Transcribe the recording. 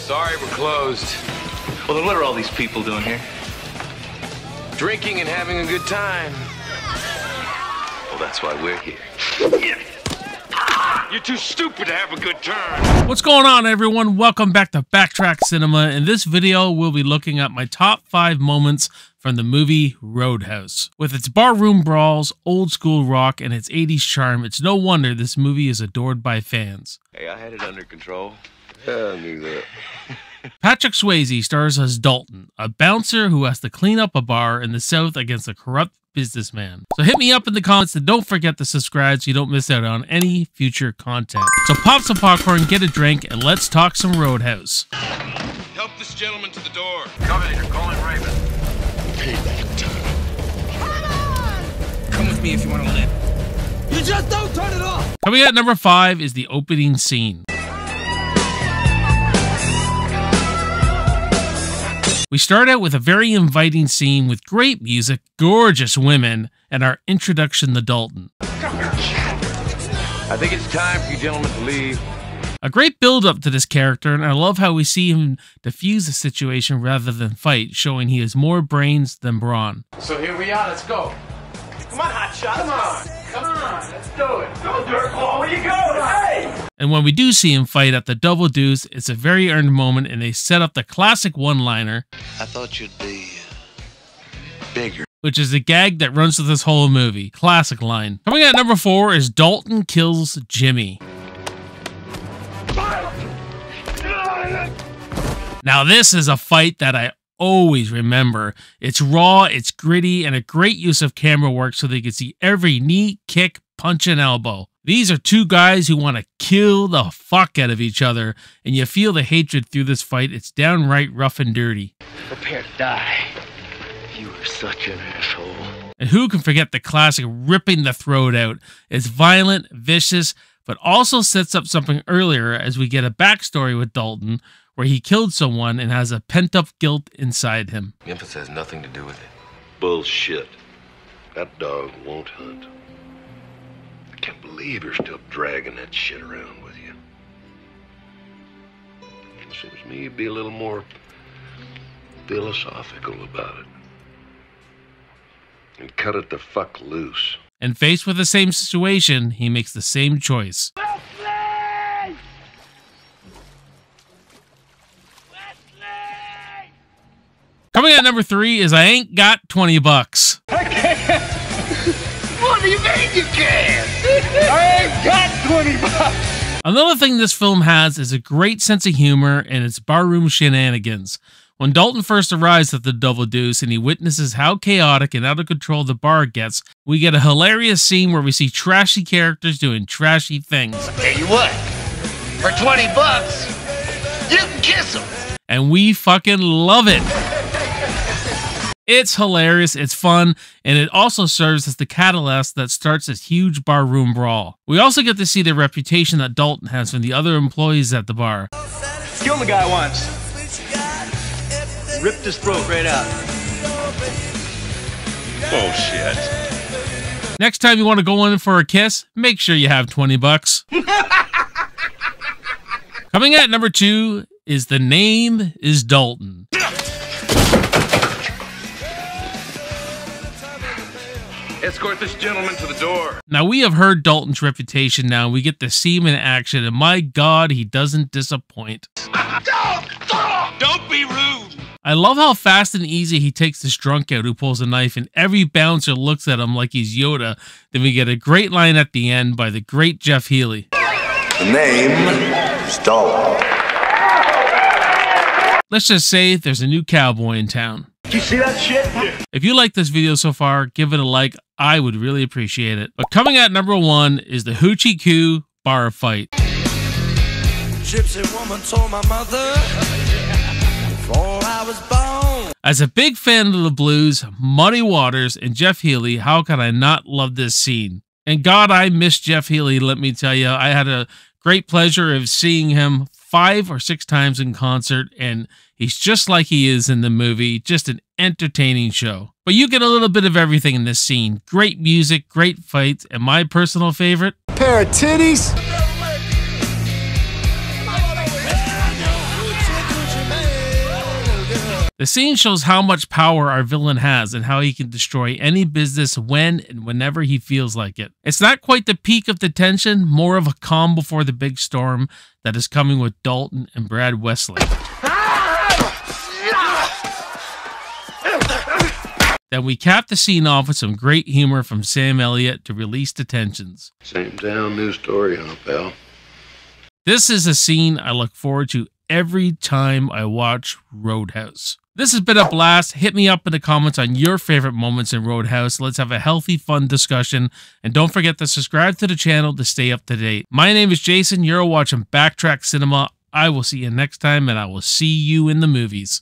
Sorry, we're closed. Well, then what are all these people doing here? Drinking and having a good time. Well, that's why we're here. You're too stupid to have a good time. What's going on, everyone? Welcome back to Backtrack Cinema. In this video, we'll be looking at my top 5 moments from the movie Roadhouse. With its barroom brawls, old school rock, and its 80s charm, it's no wonder this movie is adored by fans. Hey, I had it under control. Yeah, I knew that. Patrick Swayze stars as Dalton, a bouncer who has to clean up a bar in the South against a corrupt businessman. So hit me up in the comments and don't forget to subscribe so you don't miss out on any future content. So pop some popcorn, get a drink, and let's talk some Roadhouse. Help this gentleman to the door. Come in, you're calling Raven. Payback time. Come with me if you want to live. You just don't turn it off. Coming at number 5 is the opening scene. We start out with a very inviting scene with great music, gorgeous women, and our introduction to Dalton. I think it's time for you gentlemen to leave. A great build-up to this character, and I love how we see him defuse the situation rather than fight, showing he has more brains than brawn. So here we are, let's go. Come on, hotshot. Come on, let's do it. Go, dirtball, where you going? Hey! And when we do see him fight at the Double Deuce, it's a very earned moment, and they set up the classic one-liner. I thought you'd be bigger. Which is a gag that runs through this whole movie. Classic line. Coming at number 4 is Dalton kills Jimmie. Now this is a fight that I always remember. It's raw, it's gritty, and a great use of camera work so they can see every knee, kick, punch, and elbow. These are two guys who want to kill the fuck out of each other, and you feel the hatred through this fight. It's downright rough and dirty. Prepare to die. You are such an asshole. And who can forget the classic ripping the throat out? It's violent, vicious, but also sets up something earlier as we get a backstory with Dalton where he killed someone and has a pent-up guilt inside him. Memphis has nothing to do with it. Bullshit. That dog won't hunt. I can't believe you're still dragging that shit around with you. It seems to me you'd be a little more philosophical about it. And cut it the fuck loose. And faced with the same situation, he makes the same choice. Coming at number 3 is I Ain't Got 20 Bucks. I can't. What do you mean you can't? I ain't got 20 bucks. Another thing this film has is a great sense of humor and its barroom shenanigans. When Dalton first arrives at the Double Deuce and he witnesses how chaotic and out of control the bar gets, we get a hilarious scene where we see trashy characters doing trashy things. Tell you what, for 20 bucks, you can kiss them. And we fucking love it. It's hilarious, it's fun, and it also serves as the catalyst that starts this huge barroom brawl. We also get to see the reputation that Dalton has from the other employees at the bar. Killed the guy once. Ripped his throat right out. Oh, shit. Next time you want to go in for a kiss, make sure you have 20 bucks. Coming at number 2 is The Name is Dalton. Escort this gentleman to the door. Now, we have heard Dalton's reputation now. We get to see him in action, and my God, he doesn't disappoint. Don't be rude. I love how fast and easy he takes this drunk out who pulls a knife, and every bouncer looks at him like he's Yoda. Then we get a great line at the end by the great Jeff Healey. The name is Dalton. Let's just say there's a new cowboy in town. Did you see that shit? If you like this video so far, give it a like. I would really appreciate it. But coming at number 1 is the Hoochie Coo bar fight. Gypsy woman told my mother before I was born. As a big fan of the blues, Muddy Waters, and Jeff Healey, how can I not love this scene? And God, I miss Jeff Healey, let me tell you. I had a great pleasure of seeing him 5 or 6 times in concert, and he's just like he is in the movie, just an entertaining show. But you get a little bit of everything in this scene. Great music, great fights, and my personal favorite, Pair of titties. The scene shows how much power our villain has and how he can destroy any business when and whenever he feels like it. It's not quite the peak of the tension, more of a calm before the big storm that is coming with Dalton and Brad Wesley. Then we cap the scene off with some great humor from Sam Elliott to release the tensions. Same town, new story, huh, pal? This is a scene I look forward to every time I watch Roadhouse. This has been a blast. Hit me up in the comments on your favorite moments in Roadhouse. Let's have a healthy, fun discussion. And don't forget to subscribe to the channel to stay up to date. My name is Jason. You're watching Backtrack Cinema. I will see you next time, and I will see you in the movies.